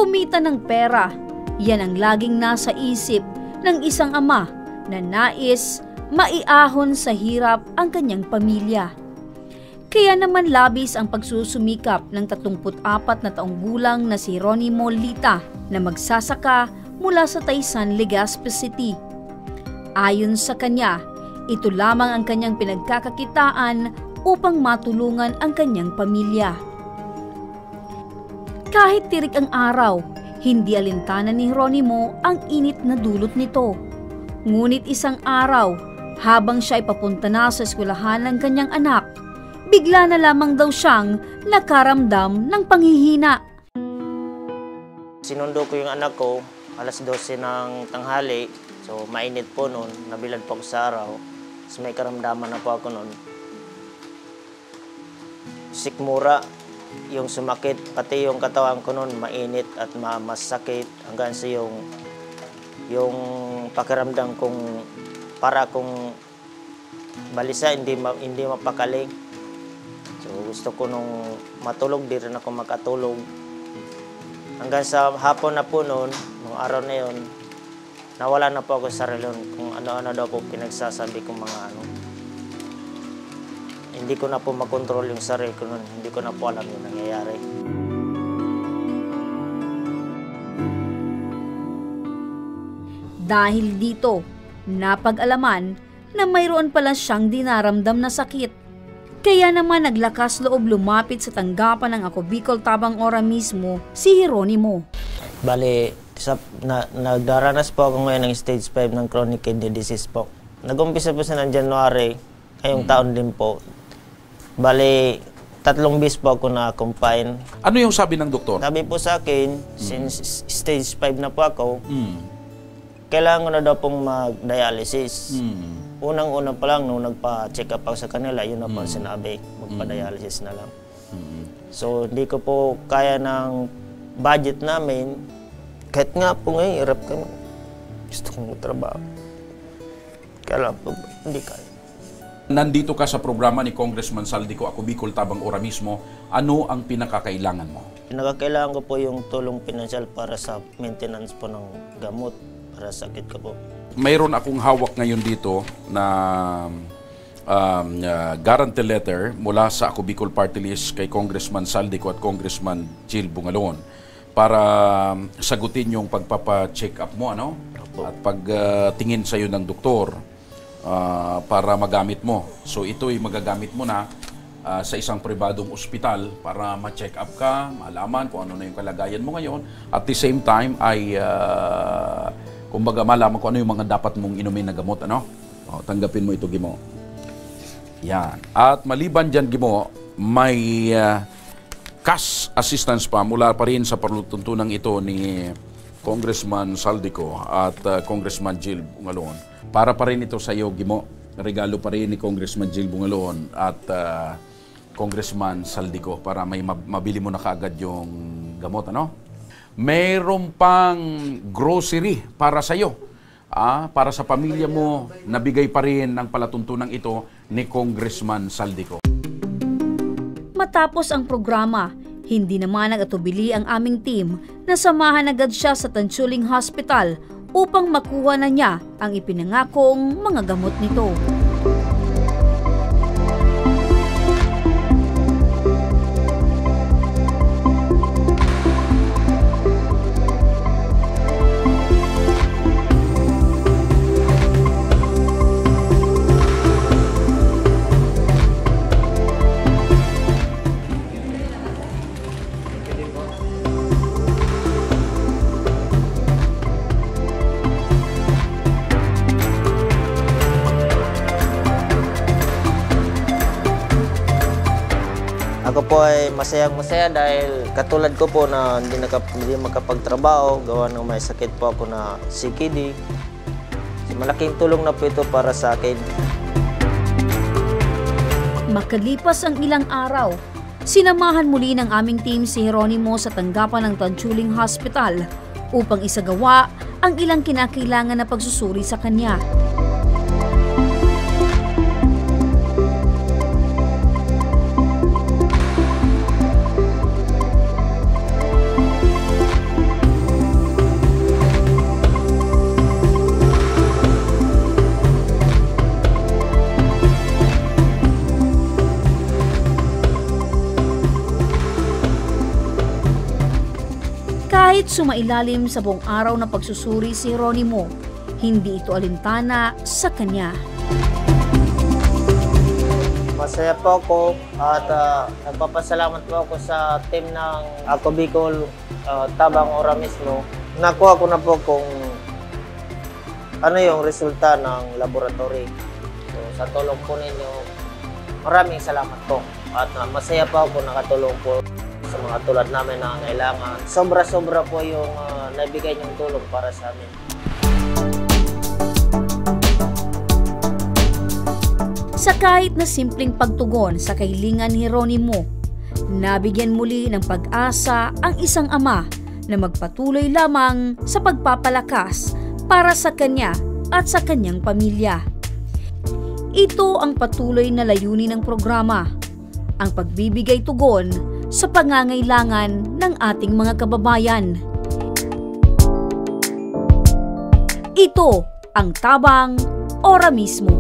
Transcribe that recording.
Kumita ng pera, yan ang laging nasa isip ng isang ama na nais maiahon sa hirap ang kanyang pamilya. Kaya naman labis ang pagsusumikap ng 34 na taong gulang na si Jeronimo Lita na magsasaka mula sa Taysan, Legazpi City. Ayon sa kanya, ito lamang ang kanyang pinagkakakitaan upang matulungan ang kanyang pamilya. Kahit tirik ang araw, hindi alintana ni Jeronimo ang init na dulot nito. Ngunit isang araw, habang siya ay papunta na sa eskwelahan ng kanyang anak, bigla na lamang daw siyang nakaramdam ng panghihina. Sinundo ko yung anak ko, alas 12 ng tanghali. So mainit po noon, nabilad po ako sa araw. So may karamdaman na po ako noon. Sikmura, yung sumakit, pati yung katawan ko noon mainit at masakit hanggang sa yung pakiramdam kong para kung balisa, hindi mapakaling. So gusto ko nung matulog, di rin ako makatulog. Hanggang sa hapon na po noon, nung araw na yun, nawala na po ako sa sarili kung ano-ano daw po pinagsasabi kong mga ano. Hindi ko na po makontrol yung sarili ko noon, hindi ko na po alam yung nangyayari. Dahil dito, napag-alaman na mayroon pala siyang dinaramdam na sakit. Kaya naman naglakas loob lumapit sa tanggapan ng Ako Bicol Tabang Ora mismo si Jeronimo. Bale, nagdaranas po ako ngayon ng stage 5 ng chronic kidney disease po. Nag-umpisa po siya ng January, ngayong taon din po. Bale, 3 bis po ako na-confine. Ano yung sabi ng doktor? Sabi po sa akin, since stage 5 na po ako, kailangan ko na daw pong mag-dialysis. Unang-una pa lang, nung nagpa-check up ako sa kanila, yun na po sinabi, magpa-dialysis na lang. So, hindi ko po kaya ng budget namin. Kahit nga po ngayon, hirap kami. Gusto kong magtrabaho. Kaya lang po, hindi kaya. Nandito ka sa programa ni Congressman Saldico, Ako Bicol Tabang Ora mismo. Ano ang pinakakailangan mo? Pinakakailangan ko po yung tulong pinansyal para sa maintenance po ng gamot para sa sakit ko po. Mayroon akong hawak ngayon dito na guarantee letter mula sa Ako Bicol Party List kay Congressman Saldico at Congressman Jill Bungalon para sagutin yung pagpapa-check up mo, ano? At pagtingin sa iyo ng doktor para magamit mo. So ito ay magagamit mo na sa isang pribadong ospital para ma-check up ka, malaman kung ano na yung kalagayan mo ngayon. At the same time ay kumbaga malaman kung ano yung mga dapat mong inumin na gamot, ano? O, tanggapin mo ito, Gimo. Yan. At maliban dyan, Gimo, may cash assistance pa mula pa rin sa palutuntunan ito ni Congressman Saldico at Congressman Jill Bungalon. Para pa rin ito sa iyo, Gimo. Regalo pa rin ni Congressman Jill Bungalon at Congressman Saldico para may mabili mo na kaagad yung gamot, ano? Mayroon pang grocery para sa iyo, para sa pamilya mo, nabigay pa rin ng palatuntunan ito ni Congressman Saldico. Matapos ang programa, hindi naman nag-atubili ang aming team na samahan agad siya sa Tanchuling Hospital upang makuha na niya ang ipinangakong mga gamot nito. Ako po ay masayang-masaya dahil katulad ko po na hindi makapagtrabaho, gawa ng may sakit po ako na CKD. Malaking tulong na po ito para sa akin. Makalipas ang ilang araw, sinamahan muli ng aming team si Jeronimo sa tanggapan ng Tanchuling Hospital upang isagawa ang ilang kinakailangan na pagsusuri sa kanya. Kahit sumailalim sa buong araw na pagsusuri si Jeronimo, hindi ito alintana sa kanya. Masaya po ako at nagpapasalamat po ako sa team ng Ako Bicol Tabang Ora mismo. Nakuha ko na po kung ano yung resulta ng laboratory. So, sa tulong po ninyo, maraming salamat po. At masaya pa ako nakatulong po sa mga tulad namin na kailangan. Sobra-sobra po yung naibigay niyong tulong para sa amin. Sa kahit na simpleng pagtugon sa kahilingan ni Jeronimo, nabigyan muli ng pag-asa ang isang ama na magpatuloy lamang sa pagpapalakas para sa kanya at sa kanyang pamilya. Ito ang patuloy na layunin ng programa, ang pagbibigay tugon sa pangangailangan ng ating mga kababayan. Ito ang Tabang Ora mismo.